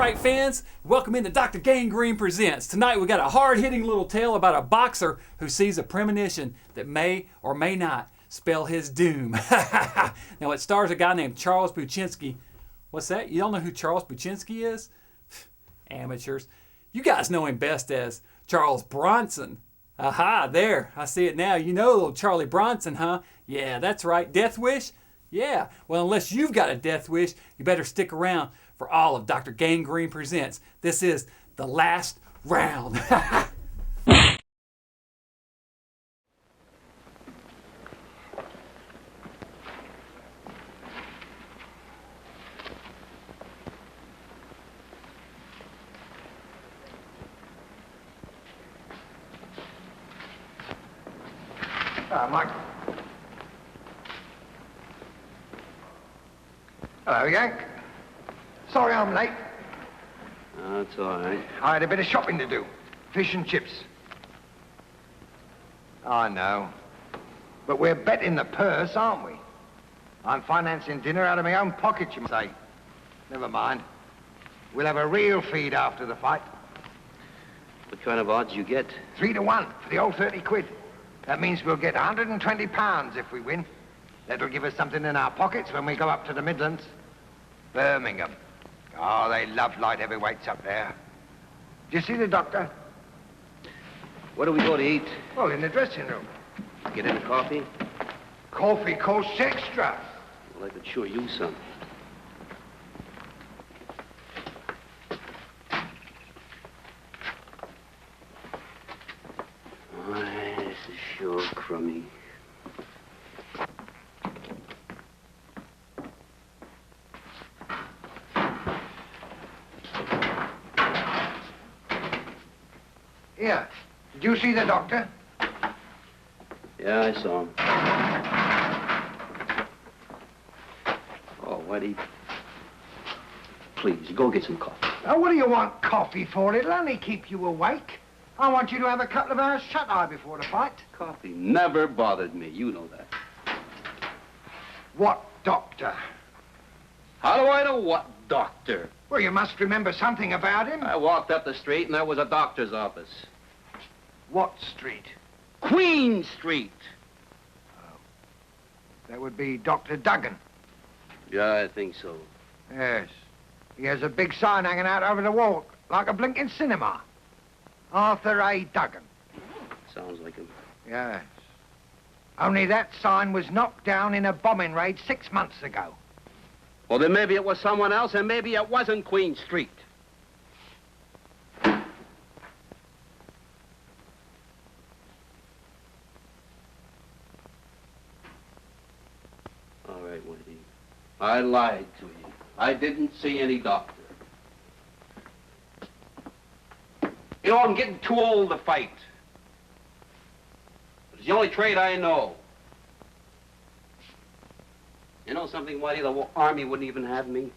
Fright fans? Welcome into Dr. Gangrene Presents. Tonight we got a hard-hitting little tale about a boxer who sees a premonition that may or may not spell his doom. Now it stars a guy named Charles Buchinski. What's that? You don't know who Charles Buchinski is? Amateurs. You guys know him best as Charles Bronson. Aha, there. I see it now. You know little Charlie Bronson, huh? Yeah, that's right. Death wish? Yeah. Well, unless you've got a death wish, you better stick around for all of Dr. Gangrene Presents. This is the last round. Mike. Hello, Yank. Sorry I'm late. Oh, it's all right. I had a bit of shopping to do. Fish and chips. I know. But we're betting the purse, aren't we? I'm financing dinner out of my own pocket, you say. Never mind. We'll have a real feed after the fight. What kind of odds you get? 3 to 1 for the old 30 quid. That means we'll get £120 if we win. That'll give us something in our pockets when we go up to the Midlands. Birmingham. Oh, they love light heavyweights up there. Do you see the doctor? Where do we go to eat? Well, in the dressing room. Get in a coffee? Coffee costs extra. Well, I could sure use some. This is sure crummy. Here, did you see the doctor? Yeah, I saw him. Oh, Whitey, please, go get some coffee. Now, what do you want coffee for? It'll only keep you awake. I want you to have a couple of hours shut-eye before the fight. Coffee never bothered me. You know that. What doctor? How do I know what doctor? Well, you must remember something about him. I walked up the street and there was a doctor's office. What street? Queen Street. Oh. That would be Dr. Duggan. Yeah, I think so. Yes. He has a big sign hanging out over the wall, like a blinking cinema. Arthur A. Duggan. Sounds like him. Yes. Only that sign was knocked down in a bombing raid 6 months ago. Well, then maybe it was someone else, and maybe it wasn't Queen Street. All right, Wendy. I lied to you. I didn't see any doctor. You know, I'm getting too old to fight. It's the only trade I know. You know something, Whitey? The Army wouldn't even have me.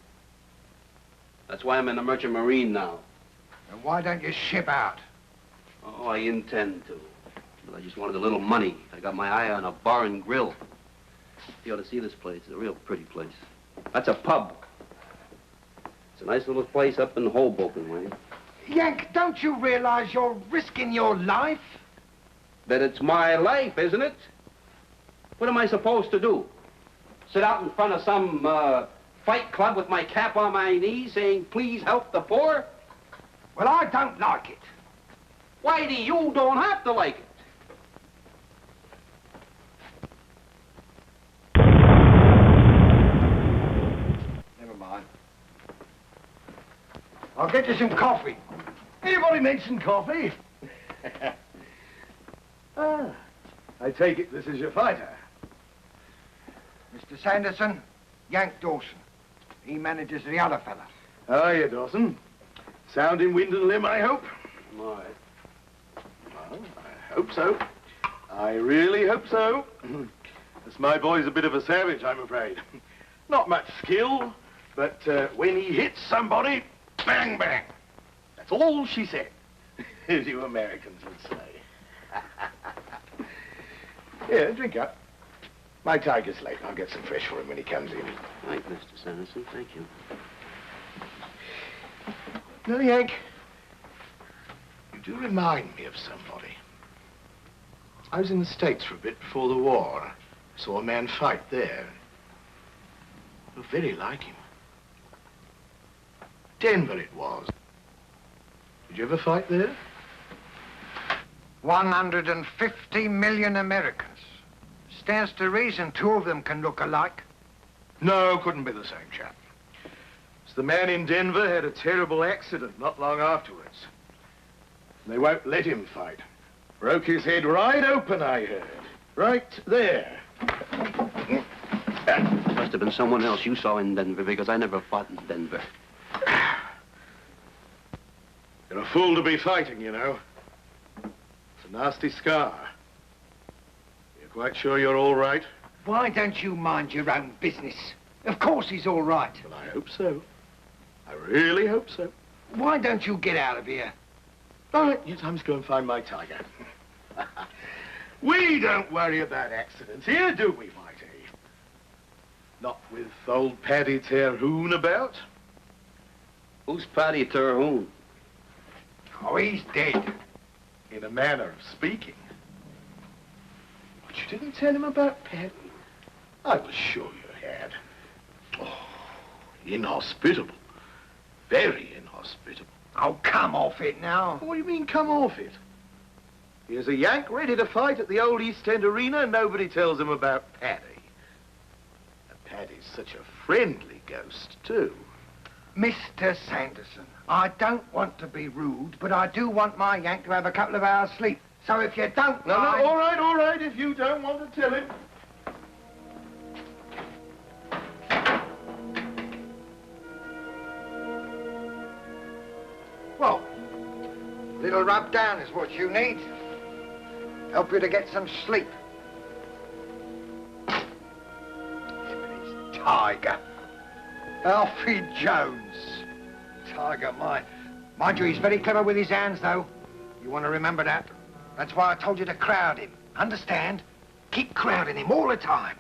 That's why I'm in the Merchant Marine now. And why don't you ship out? Oh, I intend to. But I just wanted a little money. I got my eye on a bar and grill. You ought to see this place. It's a real pretty place. That's a pub. It's a nice little place up in Hoboken, Wayne. Yank, don't you realize you're risking your life? That it's my life, isn't it? What am I supposed to do? Sit out in front of some fight club with my cap on my knees saying, please help the poor? Well, I don't like it. Whitey, you don't have to like it. Never mind. I'll get you some coffee. Anybody mention coffee? Ah, I take it this is your fighter. Mr. Sanderson, Yank Dawson. He manages the other fella. How are you, Dawson? Sound in wind and limb, I hope? My. Well, I hope so. I really hope so. This my boy's a bit of a savage, I'm afraid. Not much skill, but when he hits somebody, bang, bang. That's all she said, as you Americans would say. Here, drink up. My tiger's late. I'll get some fresh for him when he comes in. Right, Mr. Sanderson. Thank you. No, Yank. You do remind me of somebody. I was in the States for a bit before the war. I saw a man fight there. Looked very like him. Denver it was. Did you ever fight there? 150 million Americans. Stands to reason 2 of them can look alike. No, couldn't be the same chap. The man in Denver had a terrible accident not long afterwards. They won't let him fight. Broke his head right open, I heard. Right there. Must have been someone else you saw in Denver, because I never fought in Denver. You're a fool to be fighting, you know. It's a nasty scar. You're quite sure you're all right? Why don't you mind your own business? Of course he's all right. Well, I hope so. I really hope so. Why don't you get out of here? All right, yes, I must go and find my tiger. We don't worry about accidents here, do we, Whitey? Not with old Paddy Terhune about. Who's Paddy Terhune? Oh, he's dead. In a manner of speaking. But you didn't tell him about Paddy? I was sure you had. Oh, inhospitable. Very inhospitable. Oh, come off it now. What do you mean, come off it? Here's a Yank ready to fight at the old East End Arena, and nobody tells him about Paddy. And Paddy's such a friendly ghost, too. Mr. Sanderson, I don't want to be rude, but I do want my Yank to have a couple of hours sleep. So if you don't No, mind... no, all right, if you don't want to tell him. Well, a little rub down is what you need. Help you to get some sleep. It's Tiger. Alfie Jones. Tiger, mine. Mind you, he's very clever with his hands, though. You want to remember that. That's why I told you to crowd him. Understand? Keep crowding him all the time.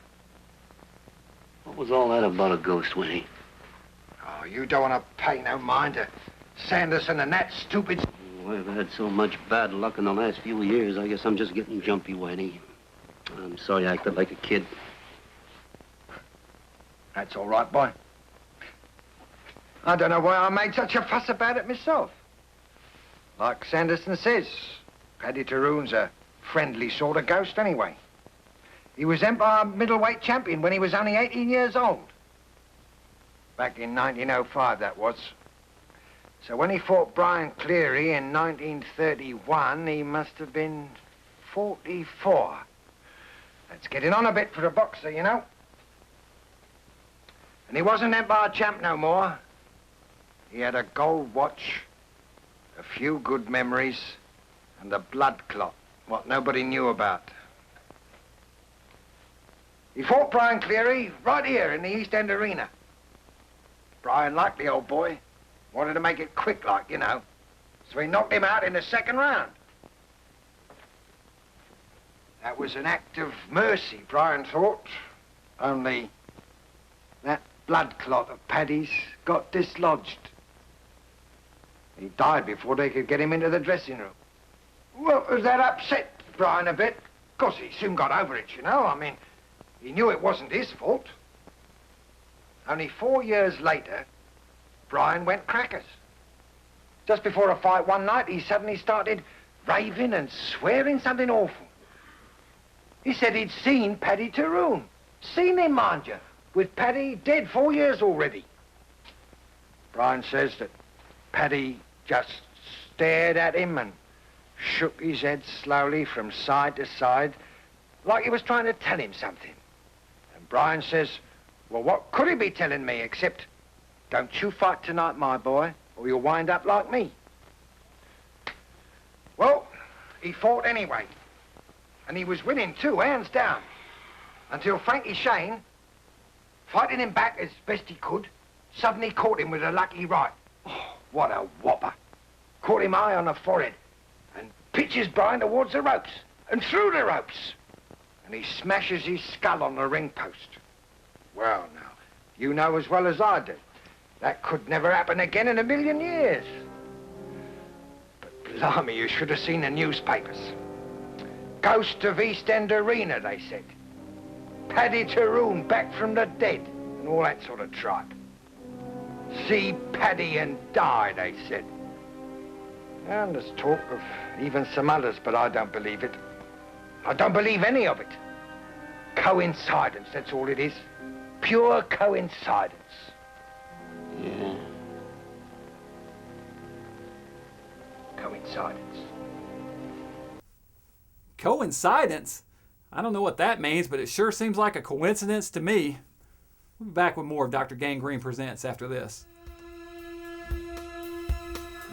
What was all that about a ghost, Winnie? Oh, you don't want to pay no mind to Sanderson and that stupid... Oh, I've had so much bad luck in the last few years, I guess I'm just getting jumpy, Winnie. I'm sorry I acted like a kid. That's all right, boy. I don't know why I made such a fuss about it myself. Like Sanderson says, Paddy Terhune's a friendly sort of ghost anyway. He was Empire middleweight champion when he was only 18 years old. Back in 1905, that was. So when he fought Brian Cleary in 1931, he must have been 44. That's getting on a bit for a boxer, you know. And he wasn't Empire champ no more. He had a gold watch, a few good memories, and a blood clot, what nobody knew about. He fought Brian Cleary right here in the East End Arena. Brian liked the old boy. Wanted to make it quick like, you know. So he knocked him out in the second round. That was an act of mercy, Brian thought. Only that blood clot of Paddy's got dislodged. He died before they could get him into the dressing room. Well, that upset Brian a bit. Of course, he soon got over it, you know. I mean, he knew it wasn't his fault. Only 4 years later, Brian went crackers. Just before a fight one night, he suddenly started raving and swearing something awful. He said he'd seen Paddy Terhune. Seen him, mind you, with Paddy dead 4 years already. Brian says that Paddy just stared at him and shook his head slowly from side to side, like he was trying to tell him something. And Brian says, well, what could he be telling me except, don't you fight tonight, my boy, or you'll wind up like me. Well, he fought anyway. And he was winning too, hands down. Until Frankie Shane, fighting him back as best he could, suddenly caught him with a lucky right. Oh, what a whopper. Caught him high on the forehead and pitches Brian towards the ropes and through the ropes. And he smashes his skull on the ring post. Well, now, you know as well as I do, that could never happen again in a million years. Blimey, you should have seen the newspapers. Ghost of East End Arena, they said. Paddy Tyrone back from the dead, and all that sort of tripe. See Paddy and die, they said. And there's talk of even some others, but I don't believe it. I don't believe any of it. Coincidence, that's all it is. Pure coincidence. Yeah. Coincidence. Coincidence? I don't know what that means, but it sure seems like a coincidence to me. We'll be back with more of Dr. Gangrene Presents after this.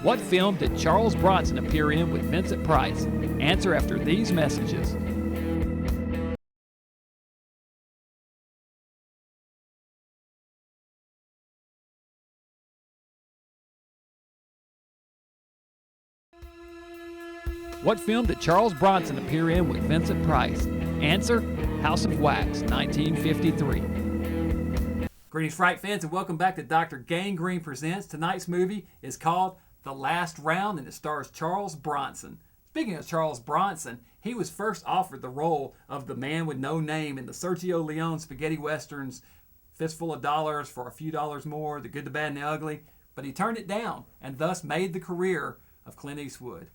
What film did Charles Bronson appear in with Vincent Price? Answer after these messages. What film did Charles Bronson appear in with Vincent Price? Answer, House of Wax, 1953. Greetings, Fright fans, and welcome back to Dr. Gangrene Presents. Tonight's movie is called The Last Round, and it stars Charles Bronson. Speaking of Charles Bronson, he was first offered the role of the man with no name in the Sergio Leone spaghetti westerns Fistful of Dollars for a Few Dollars More, The Good, the Bad, and the Ugly, but he turned it down and thus made the career of Clint Eastwood.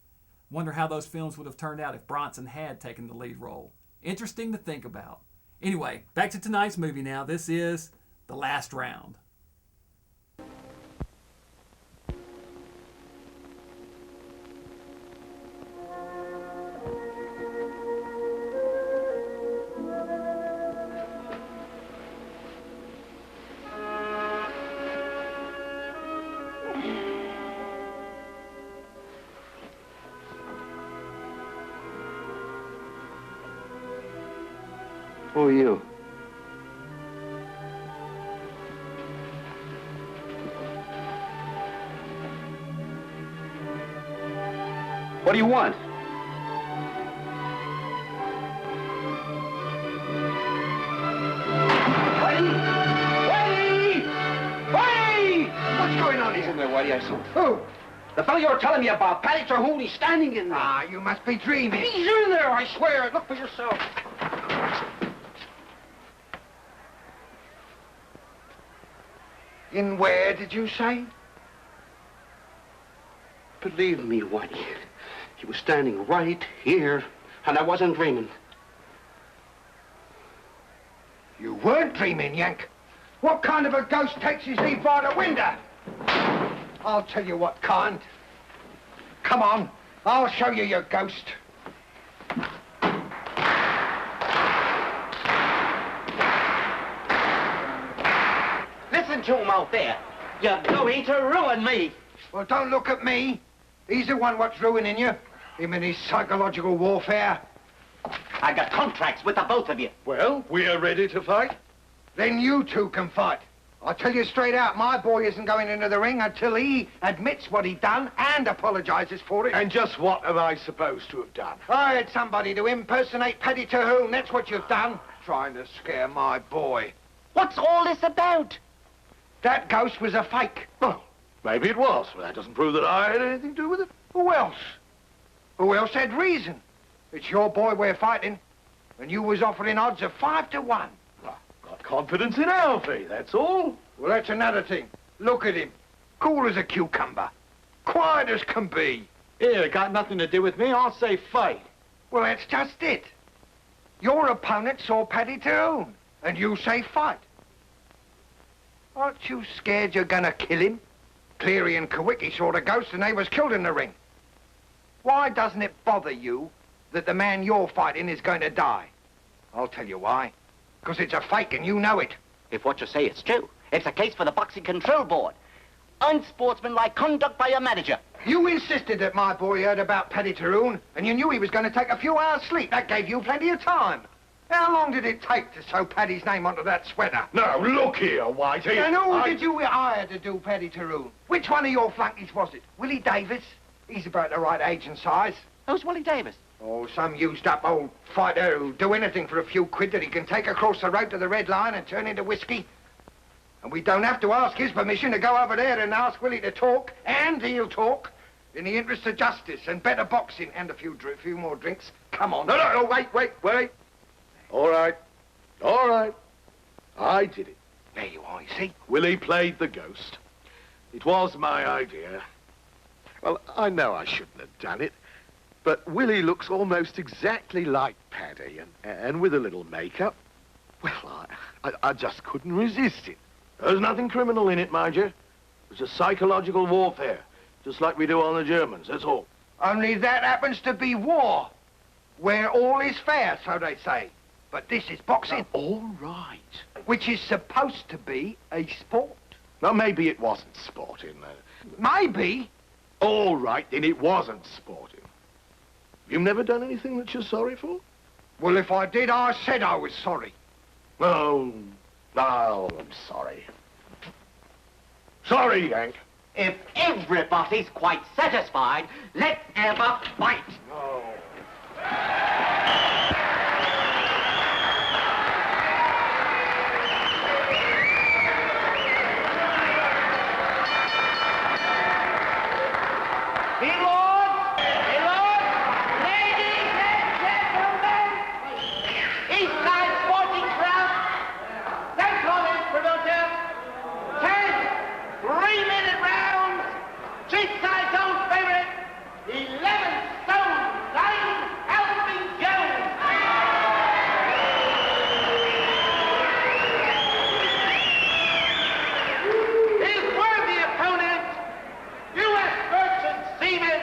Wonder how those films would have turned out if Bronson had taken the lead role. Interesting to think about. Anyway, back to tonight's movie now. This is The Last Round. Who are you? What do you want? What's going on He's here? in there, Whitey. I saw him. Who? The fellow you were telling me about, Paddy Tyrone, he's standing in there. Ah, you must be dreaming. He's in there, I swear. Look for yourself. In where, did you say? Believe me, Whitey. He was standing right here, and I wasn't dreaming. You weren't dreaming, Yank. What kind of a ghost takes his leave by the window? I'll tell you what kind. Come on, I'll show you your ghost. Listen to him out there. You're going to ruin me. Well, don't look at me. He's the one what's ruining you. Him and his psychological warfare. I got contracts with the both of you. Well, we are ready to fight. Then you two can fight. I'll tell you straight out, my boy isn't going into the ring until he admits what he done and apologizes for it. And just what am I supposed to have done? I had somebody to impersonate Paddy Tyrone. That's what you've done. Trying to scare my boy. What's all this about? That ghost was a fake. Well, maybe it was. Well, that doesn't prove that I had anything to do with it. Who else? Who else had reason? It's your boy we're fighting, and you was offering odds of 5 to 1. Got confidence in Alfie, that's all. Well, that's another thing. Look at him. Cool as a cucumber. Quiet as can be. Here, it got nothing to do with me. I'll say fight. Well, that's just it. Your opponent saw Paddy Tyrone, and you say fight. Aren't you scared you're gonna kill him? Cleary and Kawicki saw the ghost and they was killed in the ring. Why doesn't it bother you that the man you're fighting is going to die? I'll tell you why. Because it's a fake and you know it. If what you say is true, it's a case for the Boxing Control Board. Unsportsmanlike conduct by a manager. You insisted that my boy heard about Paddy Tyrone, and you knew he was going to take a few hours' sleep. That gave you plenty of time. How long did it take to sew Paddy's name onto that sweater? Now, look here, Whitey. And who did you hire to do Paddy Tyrone? Which one of your flunkies was it? Willie Davis? He's about the right age and size. Who's Willie Davis? Oh, some used-up old fighter who'll do anything for a few quid that he can take across the road to the Red Lion and turn into whiskey. And we don't have to ask his permission to go over there and ask Willie to talk, and he'll talk. In the interest of justice and better boxing and a few more drinks. Come on. No, wait. All right. I did it. There you are, you see. Willie played the ghost. It was my idea. Well, I know I shouldn't have done it, but Willie looks almost exactly like Paddy, and with a little makeup, well, I just couldn't resist it. There's nothing criminal in it, mind you. It's a psychological warfare, just like we do on the Germans, that's all. Only that happens to be war, where all is fair, so they say. But this is boxing. All right. Which is supposed to be a sport. Now, maybe it wasn't sporting. Maybe. All right, then it wasn't sporting. You've never done anything that you're sorry for? Well, if I did, I said I was sorry. Oh, I'm sorry. Sorry, Yank. If everybody's quite satisfied, let's have a fight. No. Ladies and gentlemen, Eastside Sporting Club, thanks all in promoter, 10 3-minute rounds, Cheapside's own favorite, 11 stone, 9 Alvin Jones. His worthy opponent, U.S. Merchant Seaman,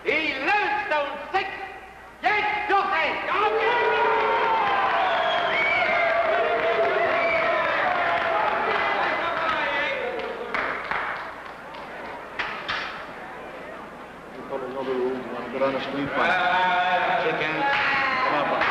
11 stone 6, Yank Dawson. On a street fight. Chicken. Come on.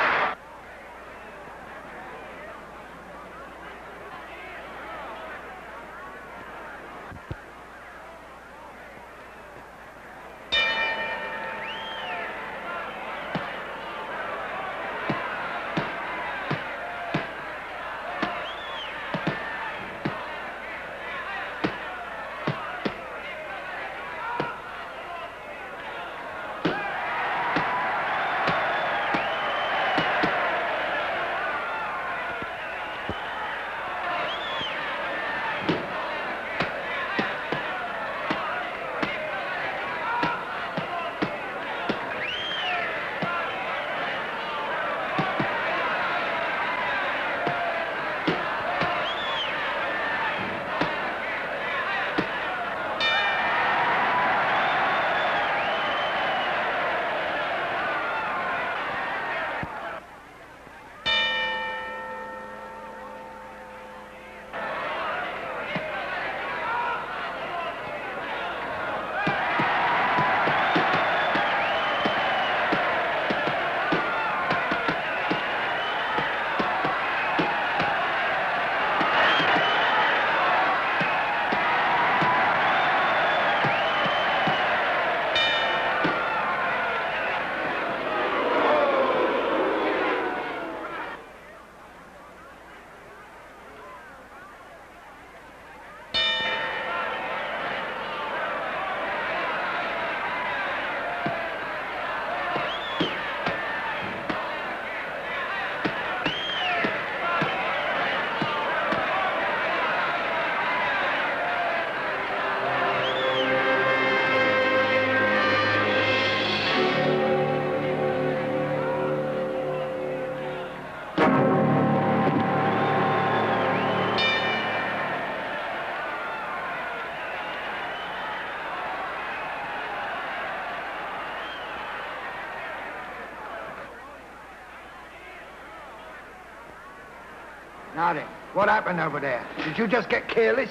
Now then, what happened over there? Did you just get careless?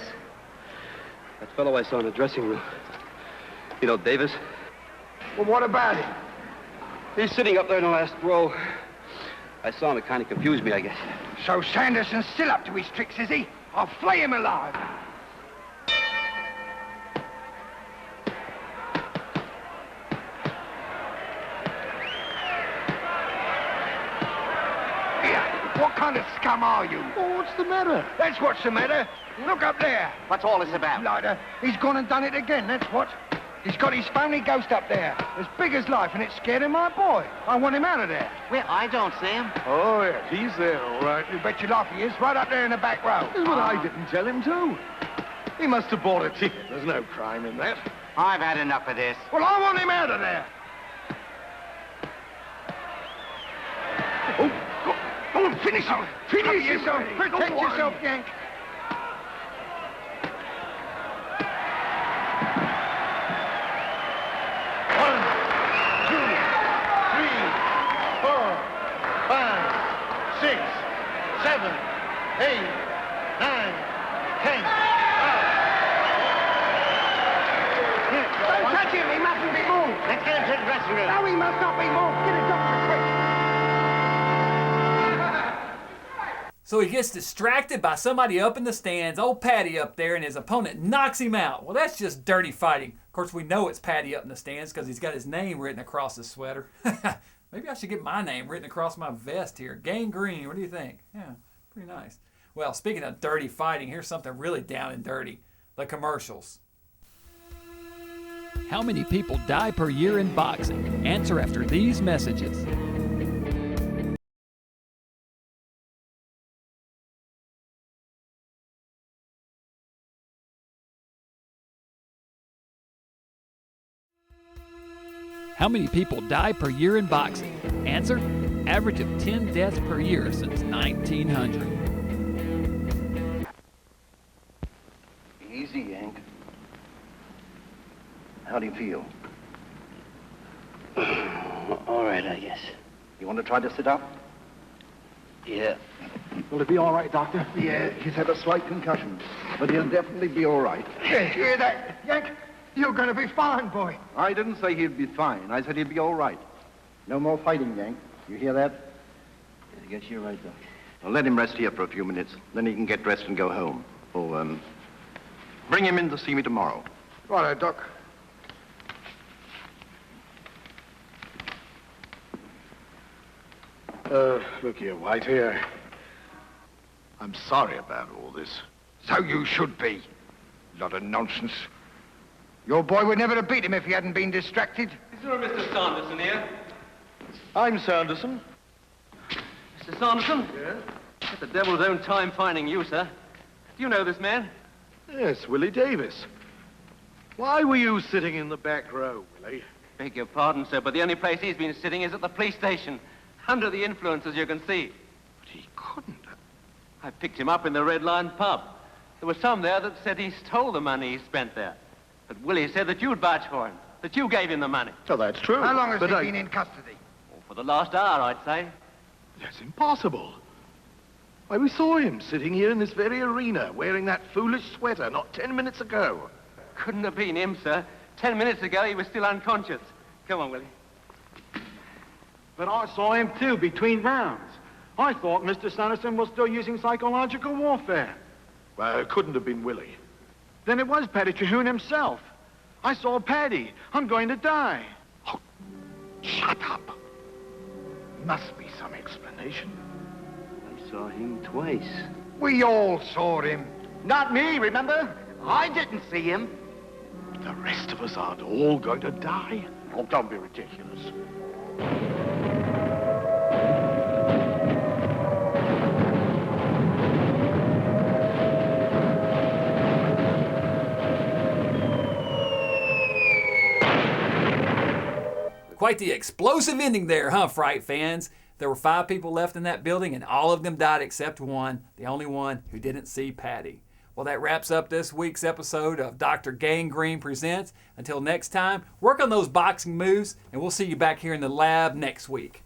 That fellow I saw in the dressing room. You know, Davis? Well, what about him? He's sitting up there in the last row. I saw him. It kind of confused me, I guess. So Sanderson's still up to his tricks, is he? I'll flay him alive. What kind of scum are you? Oh, what's the matter? That's what's the matter. Look up there. What's all this about? Lighter. He's gone and done it again, that's what. He's got his phony ghost up there, as big as life, and it's scaring my boy. I want him out of there. Well, I don't see him. Oh, yes, he's there, all right. You bet your life he is, right up there in the back row. This is what I didn't tell him to. He must have bought a ticket. There's no crime in that. I've had enough of this. Well, I want him out of there. Oh, go on, finish him. Finish yourself. Protect yourself, Yank. No, he must not be moved. Get a doctor quick. So he gets distracted by somebody up in the stands, old Patty up there, and his opponent knocks him out. Well, that's just dirty fighting. Of course, we know it's Patty up in the stands because he's got his name written across his sweater. Maybe I should get my name written across my vest here. Gangrene, what do you think? Yeah, pretty nice. Well, speaking of dirty fighting, here's something really down and dirty. The commercials. How many people die per year in boxing? Answer after these messages. How many people die per year in boxing? Answer, average of 10 deaths per year since 1900. Easy, Yank. How do you feel? All right, I guess. You want to try to sit up? Yeah. Will it be all right, Doctor? Yeah, he's had a slight concussion, but he'll definitely be all right. Yeah, hear that, Yank? You're going to be fine, boy. I didn't say he'd be fine. I said he'd be all right. No more fighting, Yank. You hear that? I guess you're right, Doc. Well, let him rest here for a few minutes. Then he can get dressed and go home. Oh, bring him in to see me tomorrow. Righto, Doc. Look here, White here. I'm sorry about all this. So you should be. Lot of nonsense. Your boy would never have beat him if he hadn't been distracted. Is there a Mr. Sanderson here? I'm Sanderson. Mr. Sanderson? Yes? It's the devil's own time finding you, sir. Do you know this man? Yes, Willie Davis. Why were you sitting in the back row, Willie? Beg your pardon, sir, but the only place he's been sitting is at the police station. Under the influence, as you can see. But he couldn't. I picked him up in the Red Lion pub. There were some there that said he stole the money he spent there. But Willie said that you'd vouch for him, that you gave him the money. Oh, that's true. How long has But he been in custody? Oh, for the last hour, I'd say. That's impossible. Why, we saw him sitting here in this very arena, wearing that foolish sweater not 10 minutes ago. Couldn't have been him, sir. 10 minutes ago, he was still unconscious. Come on, Willie. But I saw him too, between rounds. I thought Mr. Sanderson was still using psychological warfare. Well, it couldn't have been Willie. Then it was Paddy Terhune himself. I saw Paddy. I'm going to die. Oh, shut up. Must be some explanation. I saw him twice. We all saw him. Not me, remember? I didn't see him. The rest of us aren't all going to die. Oh, don't be ridiculous. Quite the explosive ending there, huh, Fright fans? There were 5 people left in that building, and all of them died except one, the only one who didn't see Patty. Well, that wraps up this week's episode of Dr. Gangrene Presents. Until next time, work on those boxing moves, and we'll see you back here in the lab next week.